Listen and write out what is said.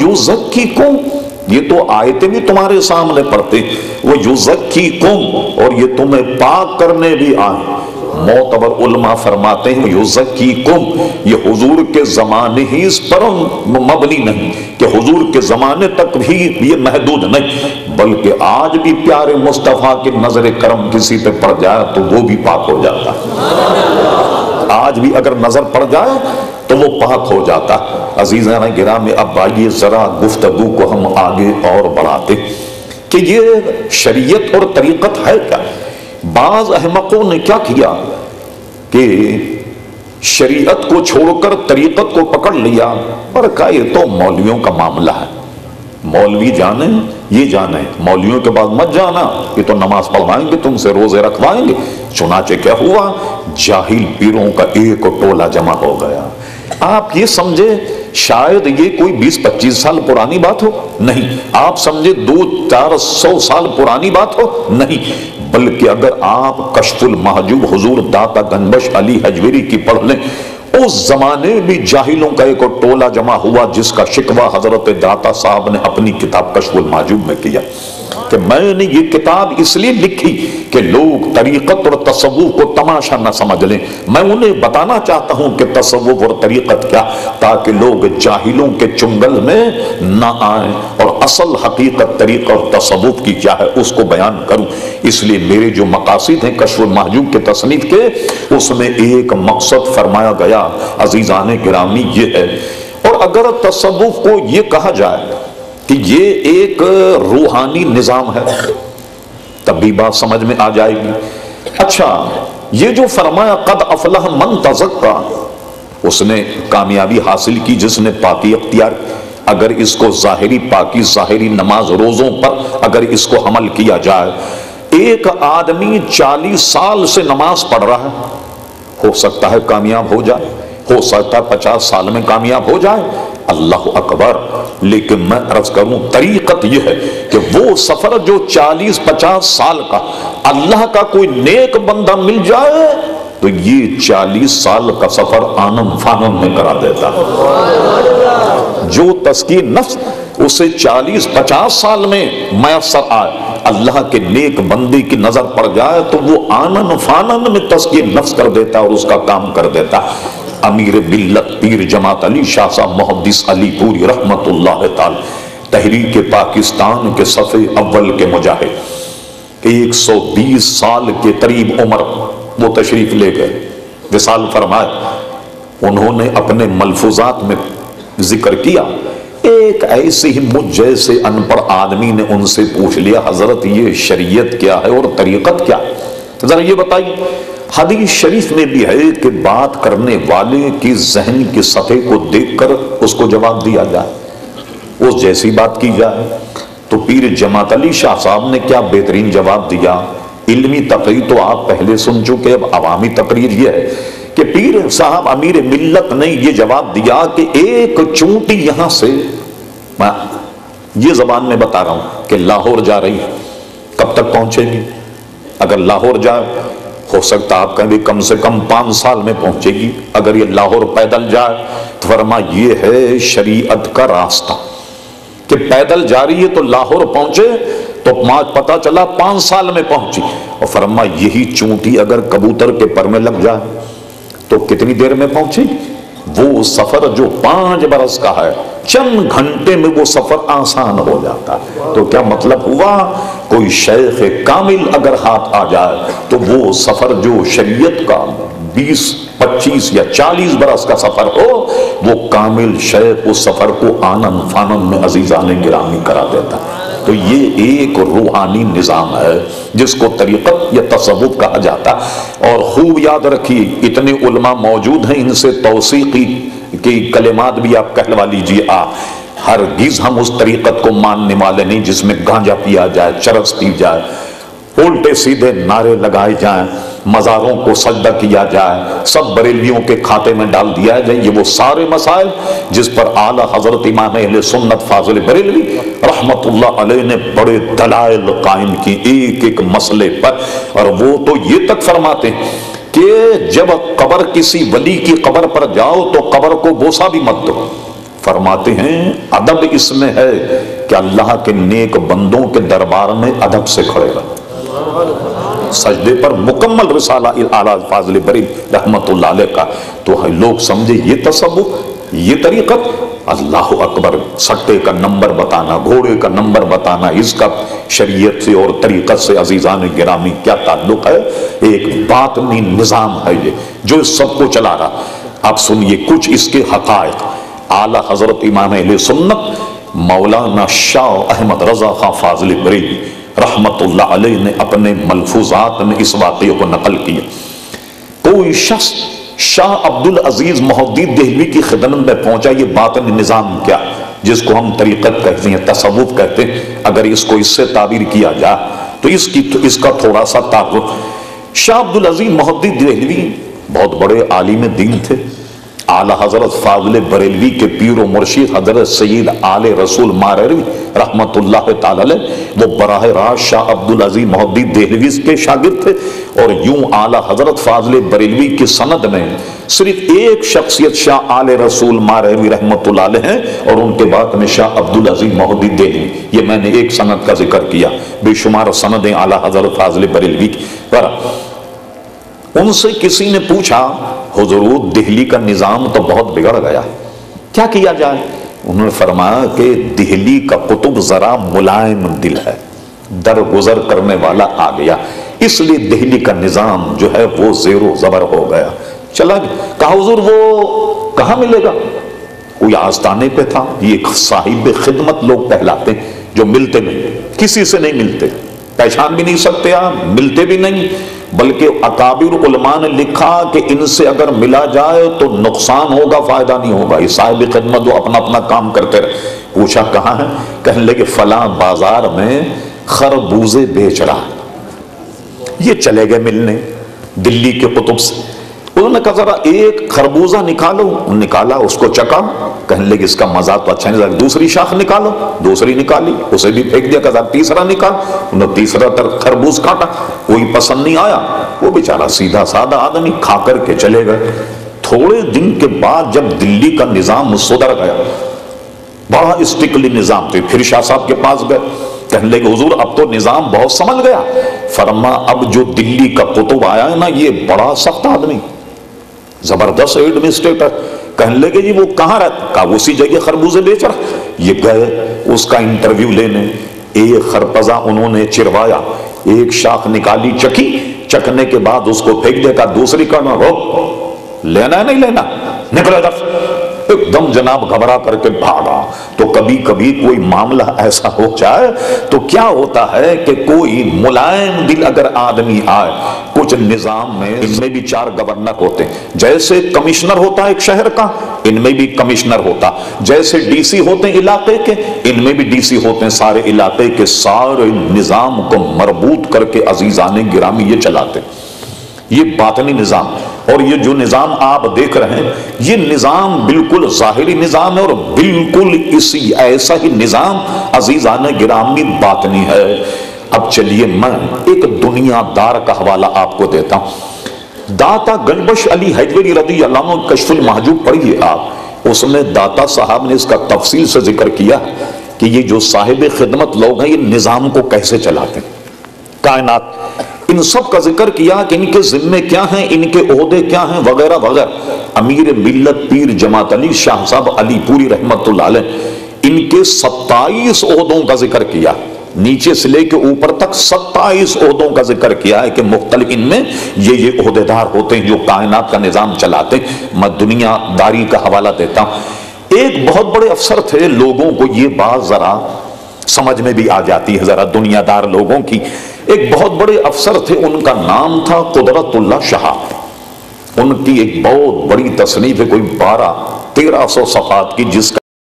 युज़क्कीकुम, ये तो आयतें भी तुम्हारे सामने पढ़ते, वो युज़क्कीकुम, और ये तुम्हें पाक करने भी आए। मोतबर उलमा फरमाते हैं युज़क्कीकुम, ये हुजूर के ज़माने ही इस पर मबनी नहीं कि हुजूर के ज़माने तक भी ये महदूद नहीं, बल्कि आज भी प्यारे मुस्तफ़ा की नजर करम किसी पे पड़ जाए तो वो भी पाक हो जाता। आज भी अगर नजर पड़ जाए तो वो पाक हो जाता। अजीज़ाना गिरामी, अब आइए जरा गुफ्तगू को हम आगे और बढ़ाते कि ये शरीयत और तरीक़त है क्या। बाज अहमकों ने क्या किया कि शरीयत को छोड़कर तरीक़त को पकड़ लिया और कहा ये तो मौलवियों का मामला है, मौलवी जाने ये जाने, मौलवियों के बाद मत जाना, ये तो नमाज पढ़वाएंगे तुमसे, रोजे रखवाएंगे। चुनाचे क्या हुआ, जाहिल पीरों का एक टोला जमा हो गया। आप ये समझे शायद ये कोई 20-25 साल पुरानी बात हो, नहीं। आप समझे 200-400 साल पुरानी बात हो, नहीं। बल्कि अगर आप कश्फुल महजूब हुजूर दाता गंबश अली हजवेरी की पढ़ लें, उस जमाने भी जाहिलों का एक टोला जमा हुआ जिसका शिकवा हजरत दाता साहब ने अपनी किताब कश्फुल महजूब में किया कि मैंने ये किताब इसलिए लिखी कि लोग तरीक़त और तसव्वुफ को तमाशा न समझ लें। मैं उन्हें बताना चाहता हूं कि तसव्वुफ और तरीक़त क्या, ताकि लोग जाहिलों के चुंगल में न आए और असल हकीकत तरीक़ा और तसव्वुफ की क्या है उसको बयान करूं। इसलिए मेरे जो मकासिद हैं कश्फुल महजूब के तसनीफ के, उसमें एक मकसद फरमाया गया अजीज़ाने गिरामी ये है। और अगर तसव्वुफ को ये कहा जाए कि ये एक रूहानी निजाम है तब भी बात समझ में आ जाएगी। अच्छा, ये जो फरमाया कद अफलह मन तज़क्का, उसने कामयाबी हासिल की जिसने पाकी अख्तियार। अगर इसको ज़ाहिरी पाकी, ज़ाहिरी नमाज रोज़ों पर अगर इसको अमल किया जाए, एक आदमी 40 साल से नमाज पढ़ रहा है, हो सकता है कामयाब हो जाए, हो सकता है 50 साल में कामयाब हो जाए, अल्लाह अकबर। लेकिन मैं अर्ज करूं तरीक़त यह है कि वो सफर जो 40-50 साल का अल्लाह का कोई नेक बंदा मिल जाए तो ये 40 साल का सफर आनम फानम में करा देता। जो तस्कीर नफ्स उसे 40-50 साल में मैसर आए, अल्लाह के नेक बंदे की नजर पड़ जाए तो वो आनन फानन में तस्कीर नफ्स कर देता और उसका काम कर देता। अमीर मिल्लत पीर जमात अली शाह साहब मुहद्दिस अली पूरी रहमतुल्लाह ताला तहरीक पाकिस्तान के सफ़े अव्वल के मुजाहिद, 120 साल के करीब उम्र वो तशरीफ ले गए, विसाल फरमाए। उन्होंने अपने मलफूजात में जिक्र किया, एक ऐसे ही मुझ जैसे अनपढ़ आदमी ने उनसे पूछ लिया, हजरत ये शरीयत क्या है और तरीक़त क्या है, जरा ये बताइए। हदीस शरीफ में भी है कि बात करने वाले की ज़हन की सतह को देखकर उसको जवाब दिया जाए, उस जैसी बात की जाए। तो पीर जमात अली शाह साहब ने क्या बेहतरीन जवाब दिया। इल्मी तकरीर तो आप पहले सुन चुके, अब अवामी तकरीर ये है कि पीर साहब अमीर मिल्लत ने ये जवाब दिया कि एक चूंटी यहां से, मैं ये जबान में बता रहा हूं कि लाहौर जा रही है, कब तक पहुंचेगी। अगर लाहौर जाए हो सकता आप कहेंगे कम से कम 5 साल में पहुंचेगी। अगर ये लाहौर पैदल जाए तो फरमा ये है शरीयत का रास्ता कि पैदल जा रही है तो लाहौर पहुंचे तो पता चला 5 साल में पहुंची। और फरमा यही चूंटी अगर कबूतर के पर में लग जाए तो कितनी देर में पहुंचेगी। वो सफर जो 5 बरस का है, चंद घंटे में वो सफर आसान हो जाता है। तो क्या मतलब हुआ, कोई शेख कामिल अगर हाथ आ जाए तो वो सफर जो शरीयत का 20, 25 या 40 बरस का सफर हो, वो कामिल शेख उस सफर को आनन फानन में अजीज़ाने गिरामी करा देता। तो ये एक रूहानी निज़ाम है जिसको तरीक़त या तसव्वुफ़ कहा जाता। और खूब याद रखिए, इतने उलमा मौजूद हैं, इनसे तौसीक़ी की कलिमात भी आप कहलवा लीजिए। हरगिज़ हम उस तरीक़त को मानने वाले नहीं जिसमें गांजा पिया जाए, चरस पी जाए, उल्टे सीधे नारे लगाए जाएं, मज़ारों को सजदा किया जाए, सब बरेलियों के खाते में डाल दिया जाए। ये वो सारे मसाइल जिस पर आला हज़रत इमाम अहले सुन्नत फाज़िल बरेलवी रहमतुल्लाह अलैह ने बड़े दलाइल कायम की एक एक मसले पर। और वो तो ये तक फरमाते हैं कि जब कब्र किसी वली की कब्र पर जाओ तो कब्र को बोसा भी मत दो, فرماتے ہیں ادب اس میں ہے کہ اللہ کے نیک بندوں کے دربار میں ادب سے کھڑے رہے، سجدے پر مکمل رسالہ اعلیٰ فاضل بریلوی رحمت اللہ علیہ کا۔ تو لوگ سمجھے یہ تصوف، یہ طریقت، اللہ اکبر، سٹے کا نمبر بتانا، گھوڑے کا نمبر بتانا، اس کا شریعت سے اور طریقت سے عزیزان گرامی کیا تعلق ہے؟ ایک باطنی نظام ہے یہ جو اس سب کو چلا رہا۔ اب سنیے کچھ اس کے حقائق۔ اعلیٰ حضرت امام اہل سنت مولانا شاہ احمد رضا خان فاضل بریلوی رحمت اللہ علیہ نے اپنے ملفوظات میں اس واقعے کو نقل کیا۔ کوئی شخص شاہ عبدالعزیز محدید دہلوی کی خدمت میں پہنچا، یہ باطنی نظام کیا جس کو ہم طریقت کہتے ہیں، تصوف کہتے ہیں، اگر اس کو اس سے تعبیر کیا جائے تو اس کا تھوڑا سا تعارف۔ شاہ عبدالعزیز محدید دہلوی بہت بڑے عالم دین تھے، اعلیٰ حضرت فاضل بریلوی کے پیر و مرشد حضرت سید آل رسول ماریروی رحمت اللہ تعالی علیہ وہ براہ راست شاہ عبدالعزیز محدید دہلوی کے شاگرد تھے، اور یوں اعلیٰ حضرت فاضل بریلوی کی سند میں صرف ایک شخصیت شاہ آل رسول ماریروی رحمت اللہ علیہ ہیں، اور ان کے بعد میں شاہ عبدالعزیز محدید دہلوی۔ یہ میں نے ایک سند کا ذکر کیا، بے شمار سندیں اعلیٰ حضرت فاضل بریلوی کی۔ ان سے کسی نے پوچھا حضور دہلی کا نظام تو بہت بگڑ گیا، کیا کیا جائے؟ انہوں نے فرمایا کہ دہلی کا قطب ذرا ملائم دل ہے، درگزر کرنے والا آ گیا، اس لیے دہلی کا نظام جو ہے وہ زیر و زبر ہو گیا، چلا گیا۔ کہا حضور وہ کہاں ملے گا؟ کوئی آستانے پہ تھا، یہ صاحب خدمت لوگ کہلاتے ہیں جو ملتے نہیں، کسی سے نہیں ملتے، پہچان بھی نہیں سکتے آپ، ملتے بھی نہیں، بلکہ اکابر علماء نے لکھا کہ ان سے اگر ملا جائے تو نقصان ہوگا، فائدہ نہیں ہوگا۔ یہ صاحب خدمت وہ اپنا اپنا کام کرتے رہے۔ پوچھا کہاں ہے؟ کہنے لگے فلاں بازار میں خربوزے بیچ رہا۔ یہ چلے گئے ملنے دلی کے قطب سے، انہوں نے کہا ذرا ایک خربوزہ نکالو، نکالا، اس کو چکا، کہنے لگے اس کا مزہ تو اچھا نہیں لگا، دوسری شاخ نکالو، دوسری نکالی، اسے بھی پھینک دیا، کہا تیسرا نکال، انہوں نے تیسرا خربوز کاٹا، کوئی پسند نہیں آیا، وہ بیچارہ سیدھا سادہ آدمی کھا کر کے چلے گئے۔ تھوڑے دن کے بعد جب دلی کا نظام سدھر گیا، بڑا اسٹرکٹلی نظام تھے، پھر شاہ صاحب کے پاس گئے، کہنے لگے حضور اب تو نظام بہت سمجھ گیا۔ فرما اب جو دلی کا قطب آیا ہے نا یہ بڑا سخت آدمی، زبردست ایڈمنسٹریٹر، کہنے لگے جی وہ کہاں رہتا؟ کہا اسی جگہ خربوزے بیچ رہا۔ یہ گئے اس کا انٹرویو لینے، ایک خرپزہ انہوں نے چروایا، ایک شاخ نکالی، چکی، چکنے کے بعد اس کو پھینک دیا، کہا دوسری کرنا، روک، لینا ہے نہیں لینا، نکلے ادھر۔ ایک دم جناب گھبرا کر کے بھاگا۔ تو کبھی کبھی کوئی معاملہ ایسا ہو جائے تو کیا ہوتا ہے کہ کوئی ملائم دل اگر آدمی آئے، کچھ نظام میں ان میں بھی 4 گورنر ہوتے ہیں، جیسے کمشنر ہوتا ہے ایک شہر کا، ان میں بھی کمشنر ہوتا، جیسے ڈی سی ہوتے ہیں علاقے کے، ان میں بھی ڈی سی ہوتے ہیں، سارے علاقے کے سارے نظام کو مربوط کر کے عزیزان گرامی یہ چلاتے ہیں۔ یہ باطنی نظام، اور یہ جو نظام آپ دیکھ رہے ہیں یہ نظام بالکل ظاہری نظام ہے، اور بالکل اسی ایسا ہی نظام عزیزان گرامی باطنی ہے۔ اب چلیے میں ایک دنیا دار کا حوالہ آپ کو دیتا ہوں۔ داتا گنبش علی حیدری رضی اللہ عنہ کشف المحجوب پڑھیے آپ، اس میں داتا صاحب نے اس کا تفصیل سے ذکر کیا کہ یہ جو صاحب خدمت لوگ ہیں یہ نظام کو کیسے چلاتے ہیں، کائنات، ان سب کا ذکر کیا کہ ان کے ذمے کیا ہیں، ان کے عہدے کیا ہیں وغیرہ وغیرہ۔ امیر ملت پیر جماعت علی شاہ صاحب علی پوری رحمت اللہ علیہ ان کے 27 عہدوں کا ذکر کیا، نیچے سے لے کے اوپر تک 27 عہدوں کا ذکر کیا ہے کہ مختلف ان میں یہ عہدے دار ہوتے ہیں جو کائنات کا نظام چلاتے ہیں۔ میں دنیا داری کا حوالہ دیتا ہوں۔ ایک بہت بڑے افسر تھے، لوگوں کو یہ بات ذرا سمجھ میں بھی آ جاتی ہے ذرا دنیا دار لوگوں کی۔ ایک بہت بڑے افسر تھے، ان کا نام تھا قدرت اللہ شاہ۔ ان کی ایک بہت بڑی تصنیف ہے، کوئی 1200-1300 صفحات کی، جس کا